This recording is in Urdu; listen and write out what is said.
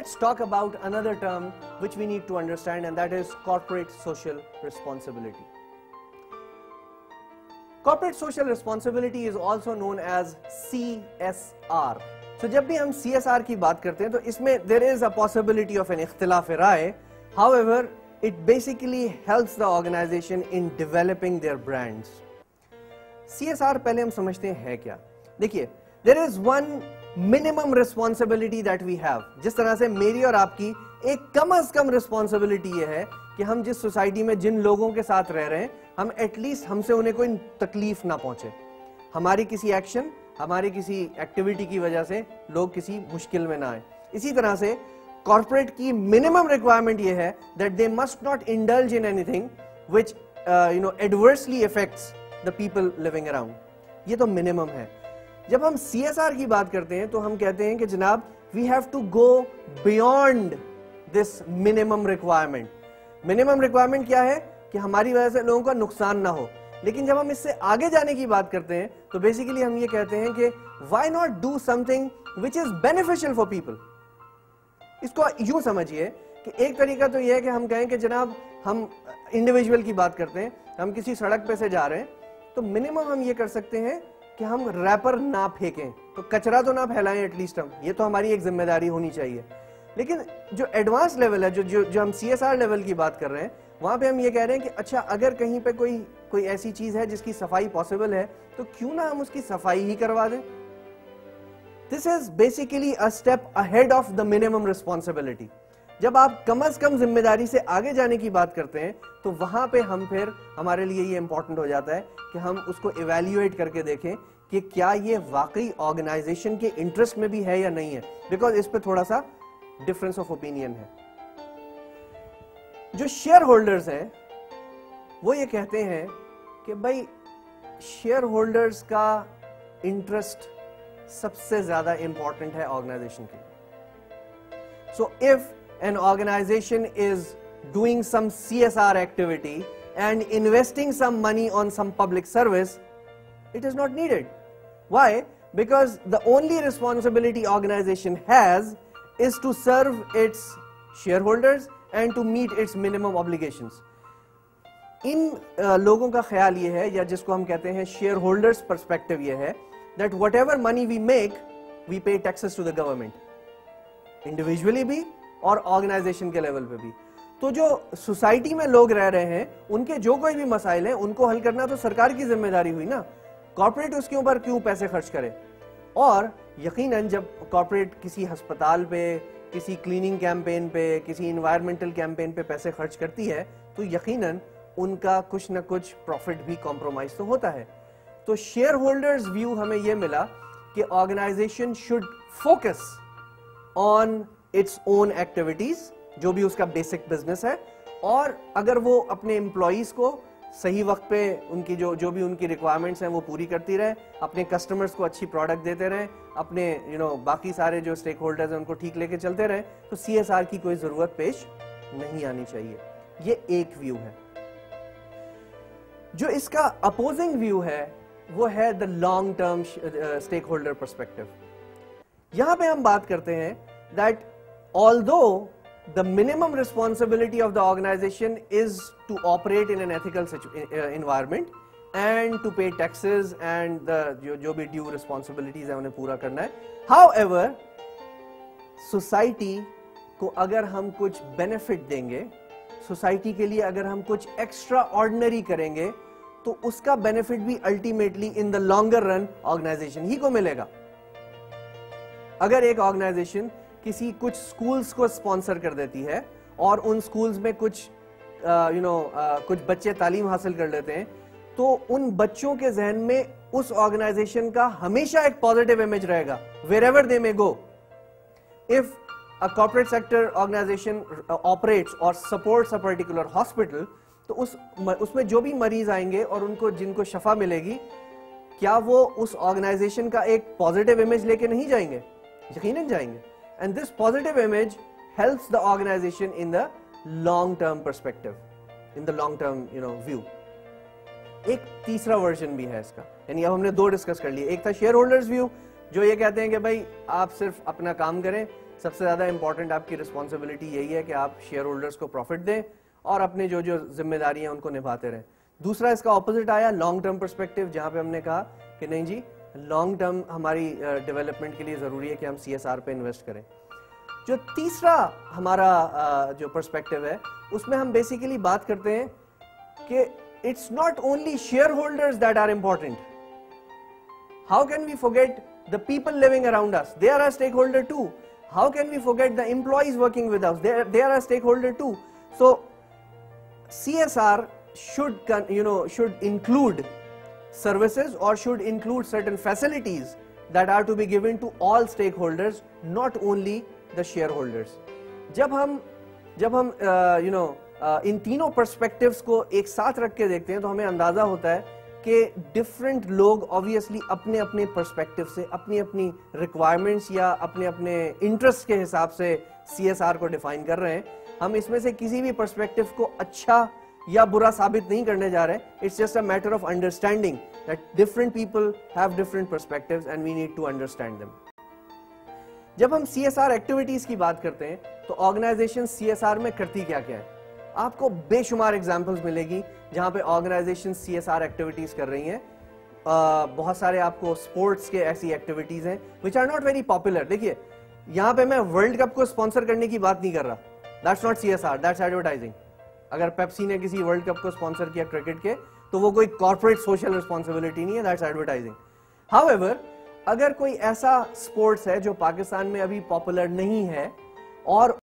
let's talk about another term which we need to understand, and that is corporate social responsibility. Corporate social responsibility is also known as CSR. So جب بھی ہم CSR کی بات کرتے ہیں تو اس میں there is a possibility of an اختلاف رائے. However, it basically helps the organization in developing their brands. CSR پہلے ہم سمجھتے ہیں کیا. دیکھیے, there is one minimum responsibility that we have. جس طرح سے میری اور آپ کی ایک کم از کم responsibility یہ ہے کہ ہم جس سوسائٹی میں جن لوگوں کے ساتھ رہ رہے ہیں ہم ایٹ لیسٹ ہم سے انہیں کوئی تکلیف نہ پہنچے. ہماری کسی ایکشن, ہماری کسی ایکٹیویٹی کی وجہ سے لوگ کسی مشکل میں نہ آئیں. اسی طرح سے کارپوریٹ کی منیمم ریکوائرمنٹ یہ ہے that they must not indulge in anything which adversely affects the people living around. یہ تو منیمم ہے. جب ہم CSR کی بات کرتے ہیں تو ہم کہتے ہیں کہ جناب we have to go beyond this minimum requirement. Minimum requirement کیا ہے کہ ہماری وجہ سے لوگوں کا نقصان نہ ہو. لیکن جب ہم اس سے آگے جانے کی بات کرتے ہیں تو بیسیکلی ہم یہ کہتے ہیں کہ why not do something which is beneficial for people. اس کو یوں سمجھیے کہ ایک طریقہ تو یہ ہے کہ ہم کہیں کہ جناب ہم انڈیویجول کی بات کرتے ہیں, ہم کسی سڑک پہ سے جا رہے ہیں تو منیمم ہم یہ کر سکتے ہیں کہ ہم ریپر نہ پھینکیں, تو کچرا تو نہ پھیلائیں ایٹ لیسٹ ہم, یہ تو ہماری ایک ذمہ داری ہونی چاہیے. لیکن جو ایڈوانس لیول ہے, جو ہم CSR لیول کی بات کر رہے ہیں, وہاں پہ ہم یہ کہہ رہے ہیں کہ اچھا اگر کہیں پہ کوئی ایسی چیز ہے جس کی صفائی پاسبل ہے تو کیوں نہ ہم اس کی صفائی ہی کروا دیں. This is basically a step ahead of the minimum responsibility. جب آپ کم از کم ذمہ داری سے آگے جانے کی بات کرتے ہیں تو وہاں پہ ہم پھر ہمارے لیے یہ امپورٹنٹ ہو جاتا ہے کہ ہم اس کو ایویلیویٹ کر کے دیکھیں کہ کیا یہ واقعی آرگنائزیشن کے انٹرسٹ میں بھی ہے یا نہیں ہے, بیکاز اس پہ تھوڑا سا ڈفرنس آف اوپینین ہے. جو شیئر ہولڈرز ہیں وہ یہ کہتے ہیں کہ بھائی شیئر ہولڈرز کا انٹرسٹ سب سے زیادہ امپورٹنٹ ہے آرگنائزیشن کے. So if an organization is doing some CSR activity and investing some money on some public service, it is not needed. Why? Because the only responsibility organization has is to serve its shareholders and to meet its minimum obligations. ان لوگوں کا خیال یہ ہے, یا جس کو ہم کہتے ہیں شیئر ہولڈرز پرسپیکٹو یہ ہے, that whatever money we make, we pay taxes to the government. Individually بھی اور آرگنائزیشن کے لیول پہ بھی. تو جو سوسائٹی میں لوگ رہ رہے ہیں ان کے جو کوئی بھی مسائل ہیں ان کو حل کرنا تو سرکار کی ذمہ داری ہوئی نا. کارپوریٹ اس کے اوپر کیوں پیسے خرچ کرے. اور یقیناً جب کارپوریٹ کسی ہسپتال پہ, کسی کلیننگ کیمپین پہ, کسی انوائرمنٹل کیمپین پہ پیسے خرچ کرتی ہے تو یقیناً ان کا کچھ نہ کچھ پروفٹ بھی کمپرومائز تو ہوتا ہے. تو شیئر ہولڈرز ویو ہمیں یہ ملا کہ organisation should focus on its own activities, جو بھی اس کا بیسک بزنس ہے, اور اگر وہ اپنے امپلائیز کو صحیح وقت پہ ان کی جو بھی ان کی ریکوائرمنٹس ہیں وہ پوری کرتی رہے, اپنے کسٹمرز کو اچھی پروڈکٹ دیتے رہے, اپنے باقی سارے جو اسٹیک ہولڈرز ہیں ان کو ٹھیک لے کے چلتے رہے, تو CSR کی کوئی ضرورت پیش نہیں آنی چاہیے. یہ ایک ویو ہے. جو اس کا اپوزنگ ویو ہے وہ ہے the long term stake holder perspective. یہاں پہ ہم بات کرتے ہیں that although the minimum responsibility of the organization is to operate in an ethical environment and to pay taxes and جو بھی due responsibilities ہیں انہیں پورا کرنا ہے, however society کو اگر ہم کچھ benefit دیں گے, society کے لیے اگر ہم کچھ extraordinary کریں گے تو اس کا benefit بھی ultimately in the longer run organization ہی کو ملے گا. اگر ایک organization کسی کچھ سکولز کو اسپانسر کر دیتی ہے اور ان سکولز میں کچھ بچے تعلیم حاصل کر لیتے ہیں تو ان بچوں کے ذہن میں اس آرگنائزیشن کا ہمیشہ ایک پازیٹیو امیج رہے گا wherever they may go. If a corporate sector organization operates or supports a particular hospital, تو اس میں جو بھی مریض آئیں گے اور ان کو جن کو شفا ملے گی, کیا وہ اس آرگنائزیشن کا ایک پازیٹیو امیج لے کے نہیں جائیں گے؟ یقیناً جائیں گے. And this positive image helps the organization in the long-term perspective, in the long-term, view. ایک تیسرا ورژن بھی ہے اس کا, یعنی اب ہم نے دو ڈسکس کر لیے. ایک تھا شیئر ہولڈرز ویو جو یہ کہتے ہیں کہ بھائی آپ صرف اپنا کام کریں, سب سے زیادہ امپورٹنٹ آپ کی رسپانسبلٹی یہی ہے کہ آپ شیئر ہولڈرز کو پروفٹ دیں اور اپنے جو ذمہ داریاں ان کو نبھاتے رہیں. دوسرا اس کا اپوزٹ آیا لانگ ٹرم پرسپیکٹو, جہاں پہ ہم نے کہا کہ نہیں جی لانگ ٹرم ہماری ڈیولپمنٹ کے لیے ضروری ہے کہ ہم CSR پہ انویسٹ کریں. جو تیسرا ہمارا جو پرسپیکٹو ہے اس میں ہم بیسیکلی بات کرتے ہیں کہ it's not only shareholders that are important. How can we forget the people living around us? They are a stakeholder too. How can we forget the employees working with us? They are a stakeholder too. So CSR should include services or should include certain facilities that are to be given to all stakeholders, not only the shareholders. جب ہم ان تینوں پرسپیکٹیوز کو ایک ساتھ رکھ کے دیکھتے ہیں تو ہمیں اندازہ ہوتا ہے کہ ڈفرینٹ لوگ obviously اپنے اپنے پرسپیکٹیو سے اپنی اپنی ریکوائرمنٹس یا اپنے اپنے انٹرسٹ کے حساب سے CSR کو ڈیفائن کر رہے ہیں. ہم اس میں سے کسی بھی پرسپیکٹیو کو اچھا یا برا ثابت نہیں کرنے جا رہے. It's just a matter of understanding that different people have different perspectives and we need to understand them. جب ہم CSR ایکٹیویٹیز کی بات کرتے ہیں تو آرگنائزیشن CSR میں کرتی کیا کیا ہے؟ آپ کو بے شمار ایگزامپلز ملے گی جہاں پہ آرگنائزیشن CSR ایکٹیویٹیز کر رہی ہیں. بہت سارے آپ کو سپورٹس کے ایسی ایکٹیویٹیز ہیں which are not very popular. دیکھیے یہاں پہ میں ورلڈ کپ کو اسپانسر کرنے کی بات نہیں کر رہا. That's not CSR, that's advertising. اگر پیپسی نے کسی ورلڈ کپ کو اسپانسر کیا کرکٹ کے تو وہ کوئی کارپوریٹ سوشل رسپانسبلٹی نہیں ہے, that's advertising. However, اگر کوئی ایسا سپورٹس ہے جو پاکستان میں ابھی پاپولر نہیں ہے اور